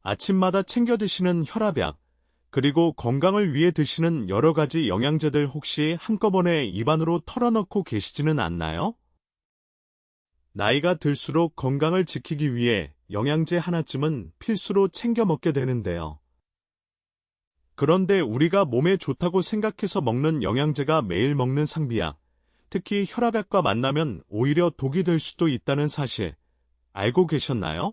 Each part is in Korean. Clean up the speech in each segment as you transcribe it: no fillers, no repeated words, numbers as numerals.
아침마다 챙겨 드시는 혈압약, 그리고 건강을 위해 드시는 여러 가지 영양제들 혹시 한꺼번에 입안으로 털어넣고 계시지는 않나요? 나이가 들수록 건강을 지키기 위해 영양제 하나쯤은 필수로 챙겨 먹게 되는데요. 그런데 우리가 몸에 좋다고 생각해서 먹는 영양제가 매일 먹는 상비약, 특히 혈압약과 만나면 오히려 독이 될 수도 있다는 사실, 알고 계셨나요?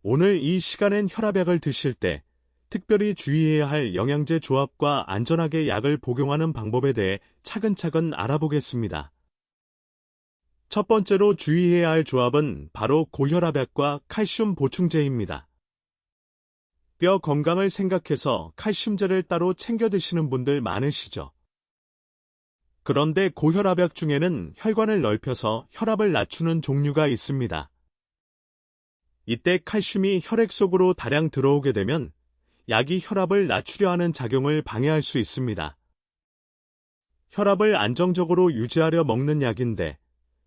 오늘 이 시간엔 혈압약을 드실 때 특별히 주의해야 할 영양제 조합과 안전하게 약을 복용하는 방법에 대해 차근차근 알아보겠습니다. 첫 번째로 주의해야 할 조합은 바로 고혈압약과 칼슘 보충제입니다. 뼈 건강을 생각해서 칼슘제를 따로 챙겨 드시는 분들 많으시죠? 그런데 고혈압약 중에는 혈관을 넓혀서 혈압을 낮추는 종류가 있습니다. 이때 칼슘이 혈액 속으로 다량 들어오게 되면 약이 혈압을 낮추려 하는 작용을 방해할 수 있습니다. 혈압을 안정적으로 유지하려 먹는 약인데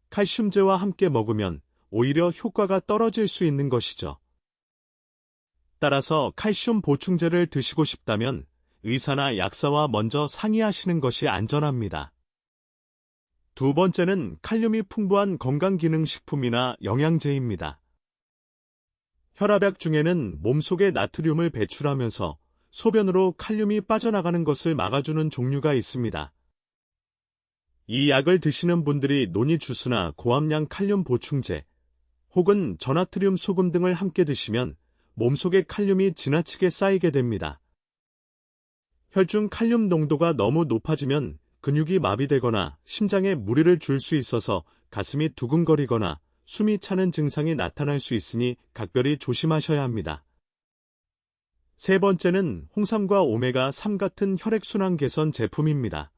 칼슘제와 함께 먹으면 오히려 효과가 떨어질 수 있는 것이죠. 따라서 칼슘 보충제를 드시고 싶다면 의사나 약사와 먼저 상의하시는 것이 안전합니다. 두 번째는 칼륨이 풍부한 건강기능식품이나 영양제입니다. 혈압약 중에는 몸속에 나트륨을 배출하면서 소변으로 칼륨이 빠져나가는 것을 막아주는 종류가 있습니다. 이 약을 드시는 분들이 노니주스나 고함량 칼륨 보충제 혹은 저나트륨 소금 등을 함께 드시면 몸속에 칼륨이 지나치게 쌓이게 됩니다. 혈중 칼륨 농도가 너무 높아지면 근육이 마비되거나 심장에 무리를 줄 수 있어서 가슴이 두근거리거나 숨이 차는 증상이 나타날 수 있으니 각별히 조심하셔야 합니다. 세 번째는 홍삼과 오메가3 같은 혈액순환 개선 제품입니다.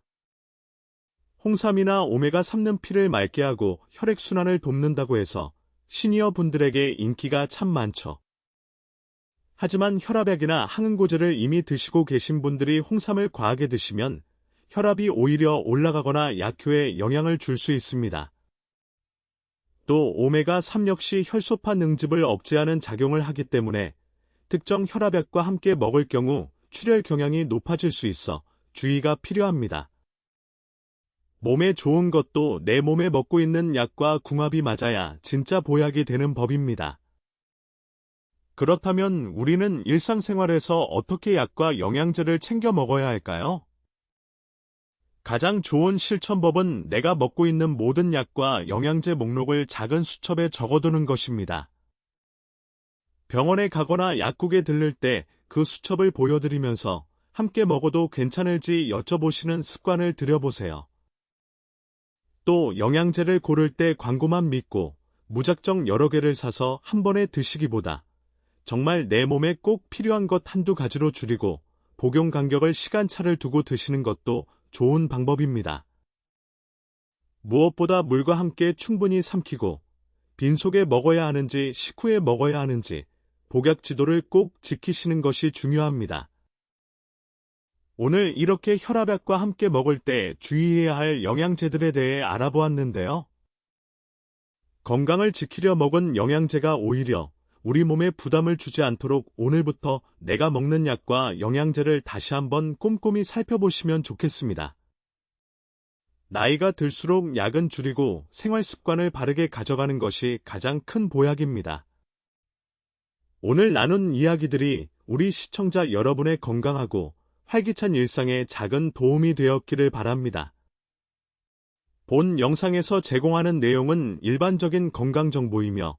홍삼이나 오메가3는 피를 맑게 하고 혈액순환을 돕는다고 해서 시니어 분들에게 인기가 참 많죠. 하지만 혈압약이나 항응고제를 이미 드시고 계신 분들이 홍삼을 과하게 드시면 혈압이 오히려 올라가거나 약효에 영향을 줄 수 있습니다. 또 오메가3 역시 혈소판 응집을 억제하는 작용을 하기 때문에 특정 혈압약과 함께 먹을 경우 출혈 경향이 높아질 수 있어 주의가 필요합니다. 몸에 좋은 것도 내 몸에 먹고 있는 약과 궁합이 맞아야 진짜 보약이 되는 법입니다. 그렇다면 우리는 일상생활에서 어떻게 약과 영양제를 챙겨 먹어야 할까요? 가장 좋은 실천법은 내가 먹고 있는 모든 약과 영양제 목록을 작은 수첩에 적어두는 것입니다. 병원에 가거나 약국에 들를 때 그 수첩을 보여드리면서 함께 먹어도 괜찮을지 여쭤보시는 습관을 들여보세요. 또 영양제를 고를 때 광고만 믿고 무작정 여러 개를 사서 한 번에 드시기보다 정말 내 몸에 꼭 필요한 것 한두 가지로 줄이고 복용 간격을 시간차를 두고 드시는 것도 좋은 방법입니다. 무엇보다 물과 함께 충분히 삼키고 빈속에 먹어야 하는지 식후에 먹어야 하는지 복약 지도를 꼭 지키시는 것이 중요합니다. 오늘 이렇게 혈압약과 함께 먹을 때 주의해야 할 영양제들에 대해 알아보았는데요. 건강을 지키려 먹은 영양제가 오히려 우리 몸에 부담을 주지 않도록 오늘부터 내가 먹는 약과 영양제를 다시 한번 꼼꼼히 살펴보시면 좋겠습니다. 나이가 들수록 약은 줄이고 생활 습관을 바르게 가져가는 것이 가장 큰 보약입니다. 오늘 나눈 이야기들이 우리 시청자 여러분의 건강하고 활기찬 일상에 작은 도움이 되었기를 바랍니다. 본 영상에서 제공하는 내용은 일반적인 건강 정보이며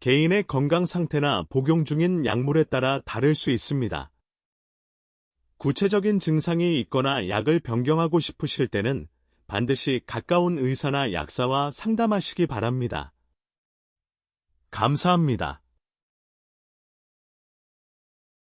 개인의 건강 상태나 복용 중인 약물에 따라 다를 수 있습니다. 구체적인 증상이 있거나 약을 변경하고 싶으실 때는 반드시 가까운 의사나 약사와 상담하시기 바랍니다. 감사합니다.